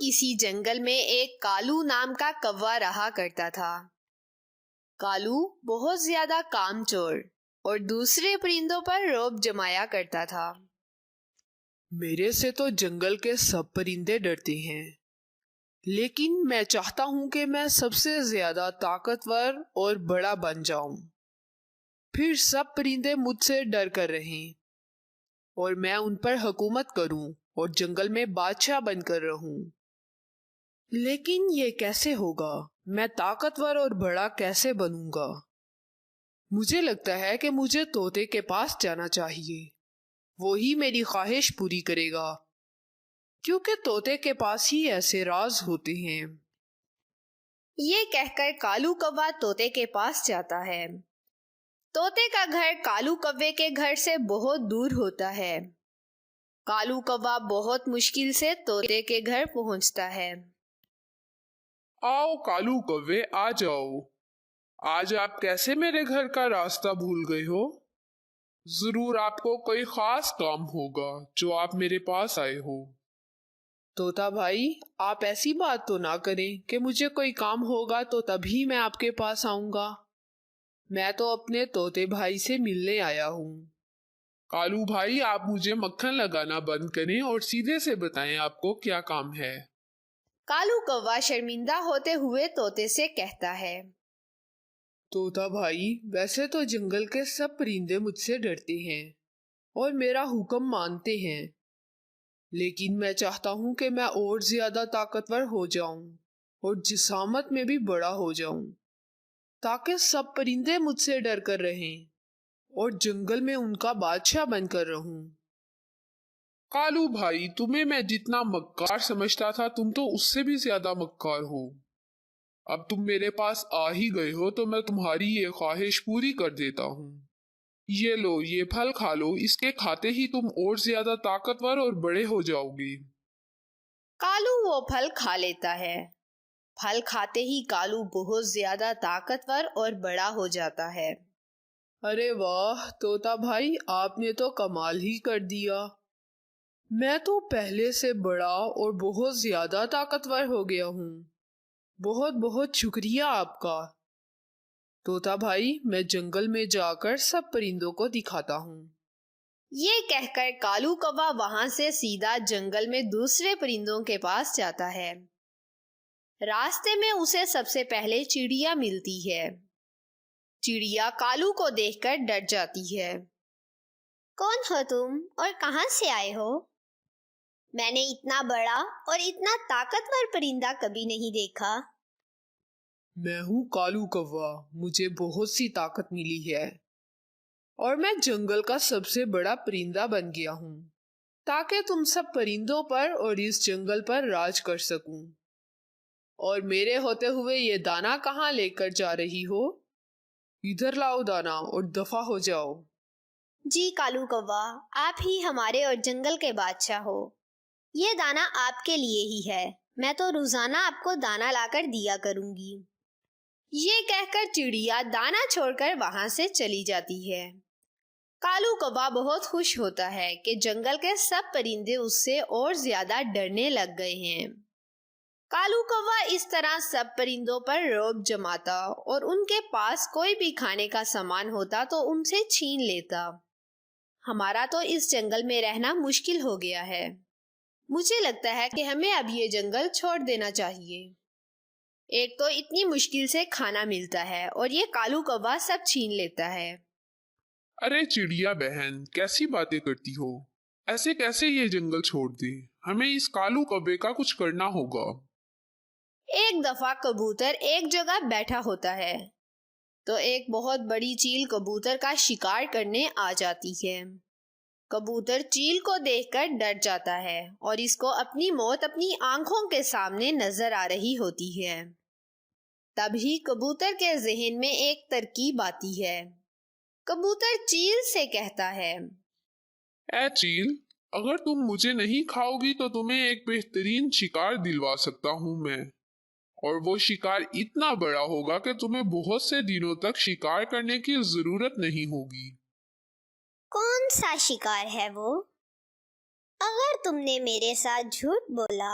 کسی جنگل میں ایک کالو نام کا کوا رہا کرتا تھا۔ کالو بہت زیادہ کام چور اور دوسرے پرندوں پر رعب جمایا کرتا تھا۔ میرے سے تو جنگل کے سب پرندے ڈرتے ہیں، لیکن میں چاہتا ہوں کہ میں سب سے زیادہ طاقتور اور بڑا بن جاؤں، پھر سب پرندے مجھ سے ڈر کر رہیں اور میں ان پر حکومت کروں اور جنگل میں بادشاہ بن کر رہوں۔ لیکن یہ کیسے ہوگا؟ میں طاقتور اور بڑا کیسے بنوں گا؟ مجھے لگتا ہے کہ مجھے طوطے کے پاس جانا چاہیے، وہی میری خواہش پوری کرے گا، کیونکہ طوطے کے پاس ہی ایسے راز ہوتے ہیں۔ یہ کہہ کر کالو کوا طوطے کے پاس جاتا ہے۔ طوطے کا گھر کالو کوے کے گھر سے بہت دور ہوتا ہے۔ کالو کوا بہت مشکل سے طوطے کے گھر پہنچتا ہے۔ آؤ کالو کوے، آ جاؤ۔ آج آپ کیسے میرے گھر کا راستہ بھول گئے ہو؟ ضرور آپ کو کوئی خاص کام ہوگا جو آپ میرے پاس آئے ہو۔ طوطا بھائی، آپ ایسی بات تو نہ کریں کہ مجھے کوئی کام ہوگا تو تبھی میں آپ کے پاس آؤں گا۔ میں تو اپنے طوطے بھائی سے ملنے آیا ہوں۔ کالو بھائی، آپ مجھے مکھن لگانا بند کریں اور سیدھے سے بتائیں آپ کو کیا کام ہے۔ کالو کوا شرمندہ ہوتے ہوئے طوطے سے کہتا ہے، طوطا بھائی، ویسے تو جنگل کے سب پرندے مجھ سے ڈرتے ہیں اور میرا حکم مانتے ہیں، لیکن میں چاہتا ہوں کہ میں اور زیادہ طاقتور ہو جاؤں اور جسامت میں بھی بڑا ہو جاؤں، تاکہ سب پرندے مجھ سے ڈر کر رہیں اور جنگل میں ان کا بادشاہ بن کر رہوں۔ کالو بھائی، تمہیں میں جتنا مکار سمجھتا تھا تم تو اس سے بھی زیادہ مکار ہو۔ اب تم میرے پاس آ ہی گئے ہو تو میں تمہاری یہ خواہش پوری کر دیتا ہوں۔ یہ لو، یہ پھل کھا لو، اس کے کھاتے ہی تم اور زیادہ طاقتور اور بڑے ہو جاؤ گے۔ کالو وہ پھل کھا لیتا ہے۔ پھل کھاتے ہی کالو بہت زیادہ طاقتور اور بڑا ہو جاتا ہے۔ ارے واہ طوطا بھائی، آپ نے تو کمال ہی کر دیا۔ میں تو پہلے سے بڑا اور بہت زیادہ طاقتور ہو گیا ہوں۔ بہت بہت شکریہ آپ کا۔ طوطا بھائی، میں جنگل میں جا کر سب پرندوں کو دکھاتا ہوں۔ یہ کہہ کر کالو کوا وہاں سے سیدھا جنگل میں دوسرے پرندوں کے پاس جاتا ہے۔ راستے میں اسے سب سے پہلے چڑیا ملتی ہے۔ چڑیا کالو کو دیکھ کر ڈر جاتی ہے۔ کون ہو تم اور کہاں سے آئے ہو؟ میں نے اتنا بڑا اور اتنا طاقتور پرندہ کبھی نہیں دیکھا۔ میں ہوں کالو کوا، مجھے بہت سی طاقت ملی ہے اور میں جنگل کا سب سے بڑا پرندہ بن گیا ہوں، تاکہ تم سب پرندوں پر اور اس جنگل پر راج کر سکوں۔ اور میرے ہوتے ہوئے یہ دانا کہاں لے کر جا رہی ہو؟ ادھر لاؤ دانا اور دفع ہو جاؤ۔ جی کالو کوا، آپ ہی ہمارے اور جنگل کے بادشاہ ہو۔ یہ دانا آپ کے لیے ہی ہے، میں تو روزانہ آپ کو دانا لا کر دیا کروں گی۔ یہ کہہ کر چڑیا دانا چھوڑ کر وہاں سے چلی جاتی ہے۔ کالو کوا بہت خوش ہوتا ہے کہ جنگل کے سب پرندے اس سے اور زیادہ ڈرنے لگ گئے ہیں۔ کالو کوا اس طرح سب پرندوں پر رعب جماتا اور ان کے پاس کوئی بھی کھانے کا سامان ہوتا تو ان سے چھین لیتا۔ ہمارا تو اس جنگل میں رہنا مشکل ہو گیا ہے۔ مجھے لگتا ہے کہ ہمیں اب یہ جنگل چھوڑ دینا چاہیے۔ ایک تو اتنی مشکل سے کھانا ملتا ہے اور یہ کالو کوا سب چھین لیتا ہے۔ ارے چڑیا بہن، کیسی باتیں کرتی ہو؟ ایسے کیسے یہ جنگل چھوڑ دے؟ ہمیں اس کالو کوے کا کچھ کرنا ہوگا۔ ایک دفعہ کبوتر ایک جگہ بیٹھا ہوتا ہے تو ایک بہت بڑی چیل کبوتر کا شکار کرنے آ جاتی ہے۔ کبوتر چیل کو دیکھ کر ڈر جاتا ہے اور اس کو اپنی موت اپنی آنکھوں کے سامنے نظر آ رہی ہوتی ہے۔ تبھی کبوتر کے ذہن میں ایک ترکیب آتی ہے۔ کبوتر چیل سے کہتا ہے، اے چیل، اگر تم مجھے نہیں کھاؤ گی تو تمہیں ایک بہترین شکار دلوا سکتا ہوں میں، اور وہ شکار اتنا بڑا ہوگا کہ تمہیں بہت سے دنوں تک شکار کرنے کی ضرورت نہیں ہوگی۔ کون سا شکار ہے وہ؟ اگر تم نے میرے ساتھ جھوٹ بولا